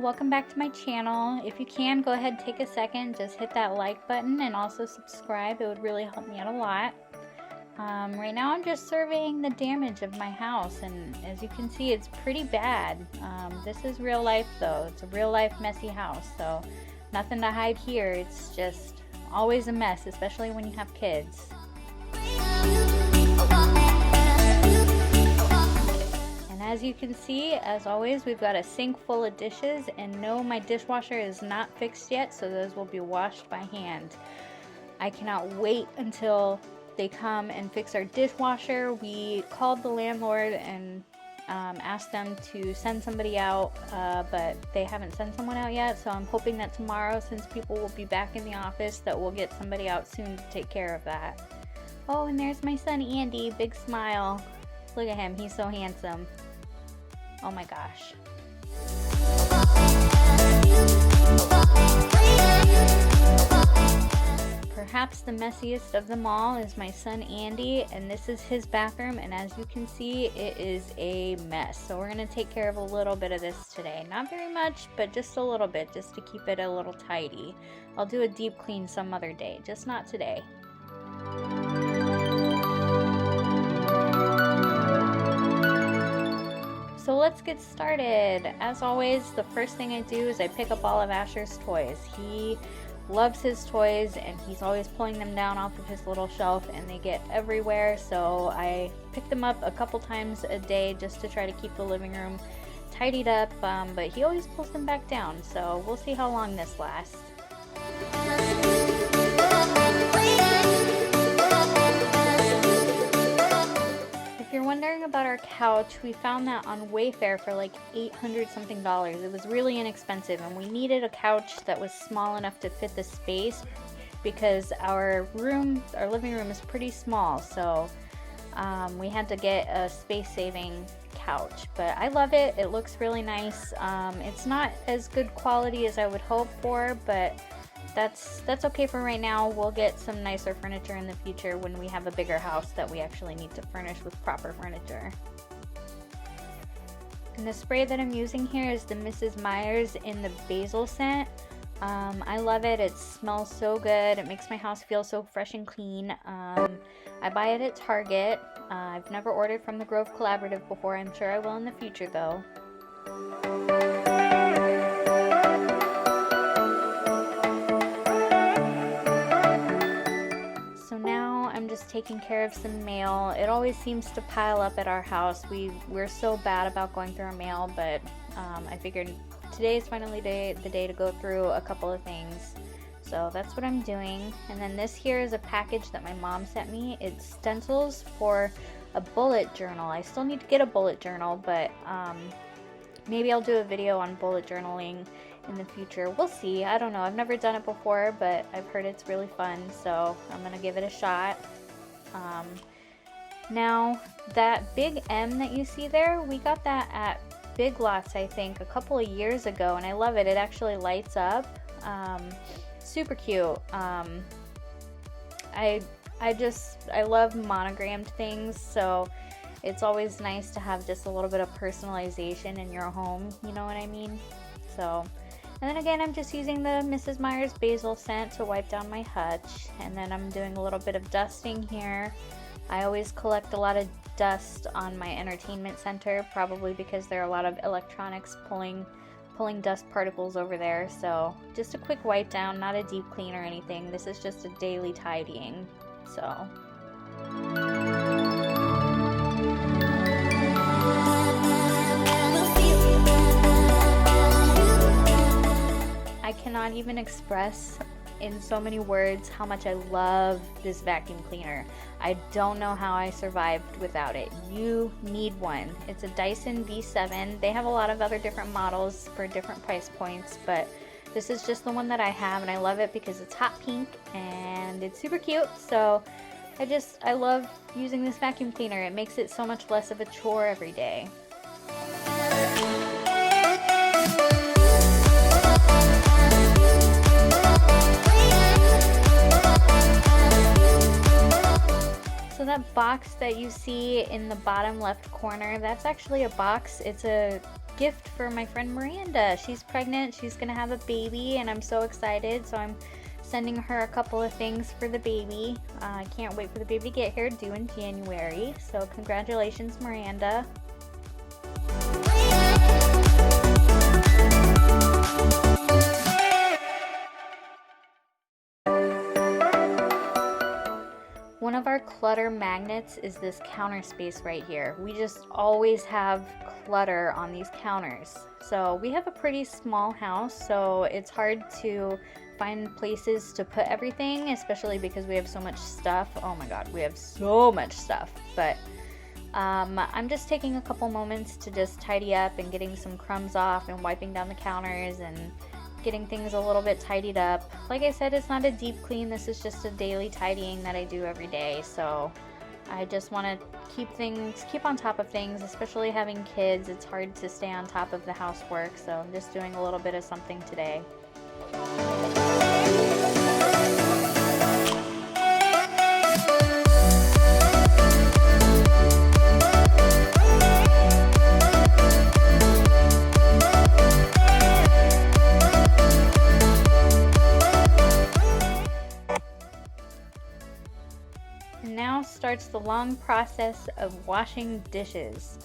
welcome back to my channel. If you can, go ahead, take a second, just hit that like button and also subscribe. It would really help me out a lot. Right now I'm just surveying the damage of my house, and as you can see, it's pretty bad. This is real life though. It's a real life messy house, so nothing to hide here. It's just always a mess, especially when you have kids. As you can see, as always, we've got a sink full of dishes, and no, my dishwasher is not fixed yet, so those will be washed by hand. I cannot wait until they come and fix our dishwasher. We called the landlord and asked them to send somebody out, but they haven't sent someone out yet, so I'm hoping that tomorrow, since people will be back in the office, that we'll get somebody out soon to take care of that. Oh, and there's my son Andy, big smile. Look at him, he's so handsome. Oh my gosh. Perhaps the messiest of them all is my son Andy, and this is his bathroom, and as you can see, it is a mess. So we're going to take care of a little bit of this today. Not very much, but just a little bit, just to keep it a little tidy. I'll do a deep clean some other day, just not today. So let's get started. As always, the first thing I do is I pick up all of Asher's toys. He loves his toys, and he's always pulling them down off of his little shelf, and they get everywhere, so I pick them up a couple times a day just to try to keep the living room tidied up, but he always pulls them back down, so we'll see how long this lasts. If you're wondering about our couch, we found that on Wayfair for like $800 something. It was really inexpensive, and we needed a couch that was small enough to fit the space because our living room is pretty small, so we had to get a space-saving couch. But I love it. It looks really nice. It's not as good quality as I would hope for, but that's okay for right now. We'll get some nicer furniture in the future when we have a bigger house that we actually need to furnish with proper furniture. And the spray that I'm using here is the Mrs. Meyer's in the basil scent. I love it. It smells so good. It makes my house feel so fresh and clean. I buy it at Target. I've never ordered from the Grove Collaborative before. I'm sure I will in the future though. Just taking care of some mail. It always seems to pile up at our house. We're so bad about going through our mail, but I figured today is finally the day to go through a couple of things. So that's what I'm doing. And then this here is a package that my mom sent me. It's stencils for a bullet journal. I still need to get a bullet journal, but maybe I'll do a video on bullet journaling in the future. We'll see. I don't know. I've never done it before, but I've heard it's really fun, so I'm gonna give it a shot. Now that big M that you see there, we got that at Big Lots, I think, a couple of years ago, and I love it. It actually lights up. Super cute. I love monogrammed things, so it's always nice to have just a little bit of personalization in your home, you know what I mean? So, and then again, I'm just using the Mrs. Meyer's basil scent to wipe down my hutch, and then I'm doing a little bit of dusting here. I always collect a lot of dust on my entertainment center, probably because there are a lot of electronics pulling dust particles over there, so just a quick wipe down, not a deep clean or anything. This is just a daily tidying, so. I cannot even express in so many words how much I love this vacuum cleaner. I don't know how I survived without it. You need one. It's a Dyson V7. They have a lot of other different models for different price points, but this is just the one that I have, and I love it because it's hot pink and it's super cute. So I love using this vacuum cleaner. It makes it so much less of a chore every day. So that box that you see in the bottom left corner, that's actually a box. It's a gift for my friend Miranda. She's pregnant, she's gonna have a baby, and I'm so excited. So I'm sending her a couple of things for the baby. I can't wait for the baby to get here, due in January. So congratulations, Miranda. One of our clutter magnets is this counter space right here. We just always have clutter on these counters. So we have a pretty small house, so it's hard to find places to put everything, especially because we have so much stuff. Oh my god, we have so much stuff. But I'm just taking a couple moments to just tidy up and getting some crumbs off and wiping down the counters and getting things a little bit tidied up. Like I said, it's not a deep clean, this is just a daily tidying that I do every day. So I just want to keep on top of things, especially having kids. It's hard to stay on top of the housework, so I'm just doing a little bit of something today. Now starts the long process of washing dishes.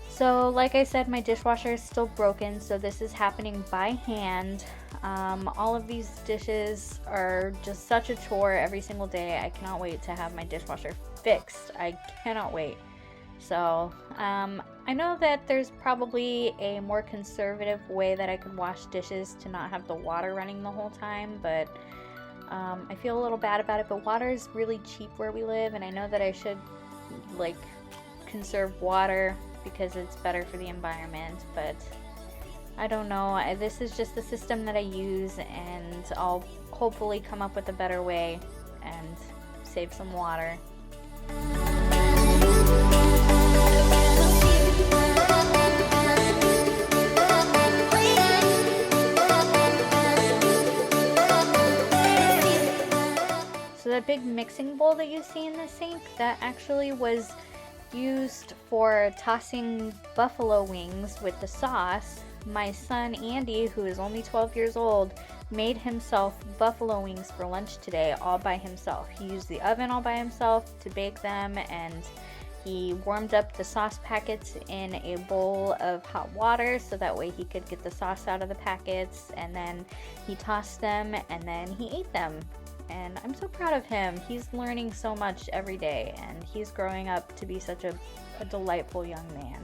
So like I said, my dishwasher is still broken, so this is happening by hand. All of these dishes are just such a chore every single day. I cannot wait to have my dishwasher fixed. I cannot wait. So I know that there's probably a more conservative way that I could wash dishes to not have the water running the whole time, but I feel a little bad about it. But water is really cheap where we live, and I know that I should like conserve water because it's better for the environment, but I don't know. This is just the system that I use, and I'll hopefully come up with a better way and save some water. So that big mixing bowl that you see in the sink, that actually was used for tossing buffalo wings with the sauce. My son Andy, who is only 12 years old, made himself buffalo wings for lunch today all by himself. He used the oven all by himself to bake them, and he warmed up the sauce packets in a bowl of hot water so that way he could get the sauce out of the packets, and then he tossed them and then he ate them. And I'm so proud of him. He's learning so much every day, and he's growing up to be such a delightful young man.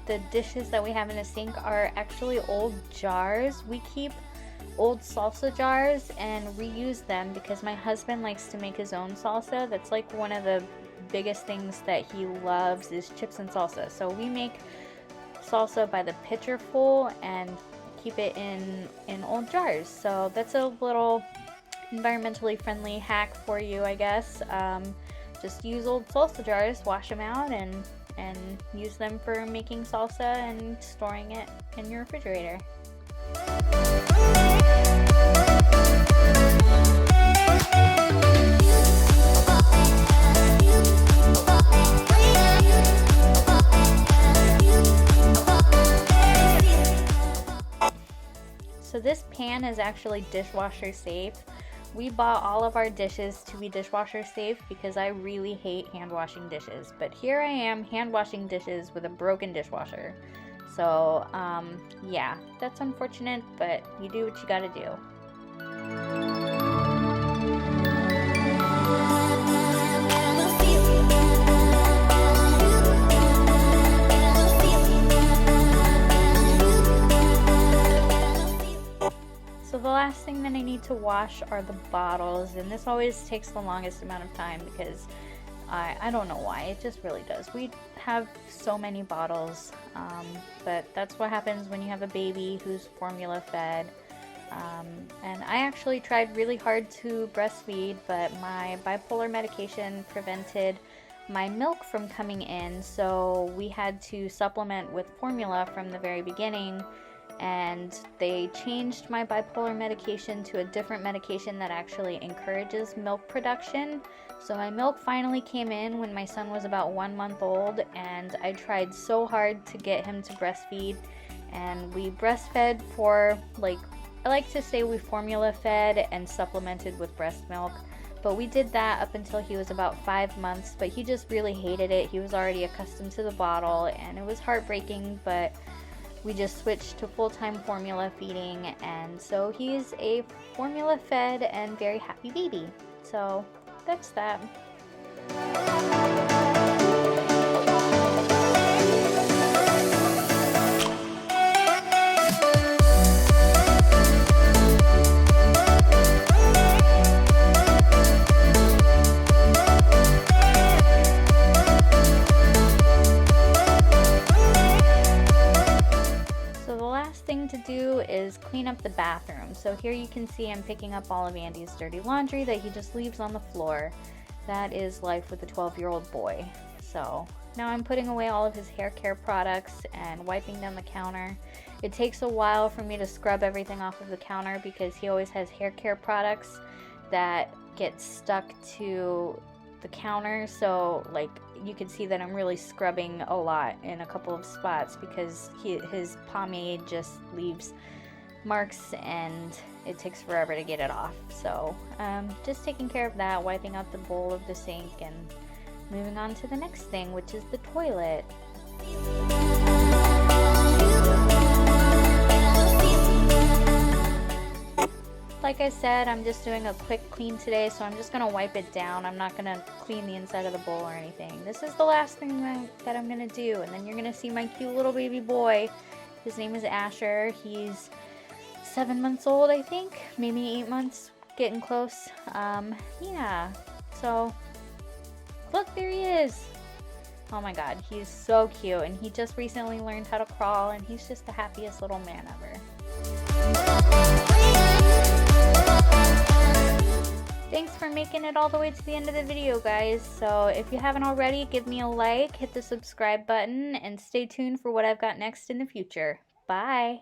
The dishes that we have in the sink are actually old jars. We keep old salsa jars and reuse them because my husband likes to make his own salsa. That's like one of the biggest things that he loves is chips and salsa. So we make salsa by the pitcher full and keep it in old jars. So that's a little environmentally friendly hack for you, I guess. Just use old salsa jars, wash them out, and use them for making salsa and storing it in your refrigerator. So this pan is actually dishwasher safe. We bought all of our dishes to be dishwasher safe because I really hate hand washing dishes. But here I am hand washing dishes with a broken dishwasher. So yeah, that's unfortunate, but you do what you gotta do. So the last thing that I need to wash are the bottles, and this always takes the longest amount of time because I don't know why, it just really does. We have so many bottles, but that's what happens when you have a baby who's formula fed. And I actually tried really hard to breastfeed, but my bipolar medication prevented my milk from coming in, so we had to supplement with formula from the very beginning, and they changed my bipolar medication to a different medication that actually encourages milk production. So my milk finally came in when my son was about 1 month old, and I tried so hard to get him to breastfeed, and we breastfed for, like, I like to say we formula fed and supplemented with breast milk, but we did that up until he was about 5 months, but he just really hated it. He was already accustomed to the bottle, and it was heartbreaking, but we just switched to full-time formula feeding, and so he's a formula fed and very happy baby. So that's that. Thing to do is clean up the bathroom. So here you can see I'm picking up all of Andy's dirty laundry that he just leaves on the floor. That is life with a 12-year-old boy. So now I'm putting away all of his hair care products and wiping down the counter. It takes a while for me to scrub everything off of the counter because he always has hair care products that get stuck to the counter, so like you can see that I'm really scrubbing a lot in a couple of spots because his pomade just leaves marks and it takes forever to get it off. So just taking care of that, wiping out the bowl of the sink, and moving on to the next thing, which is the toilet. Like I said, I'm just doing a quick clean today, so I'm just going to wipe it down. I'm not going to clean the inside of the bowl or anything. This is the last thing that I'm going to do, and then you're going to see my cute little baby boy. His name is Asher. He's 7 months old, I think. Maybe 8 months, getting close. Yeah, so look, there he is. Oh my god, he's so cute, and he just recently learned how to crawl, and he's just the happiest little man ever. Thanks for making it all the way to the end of the video, guys. So if you haven't already, give me a like, hit the subscribe button, and stay tuned for what I've got next in the future. Bye!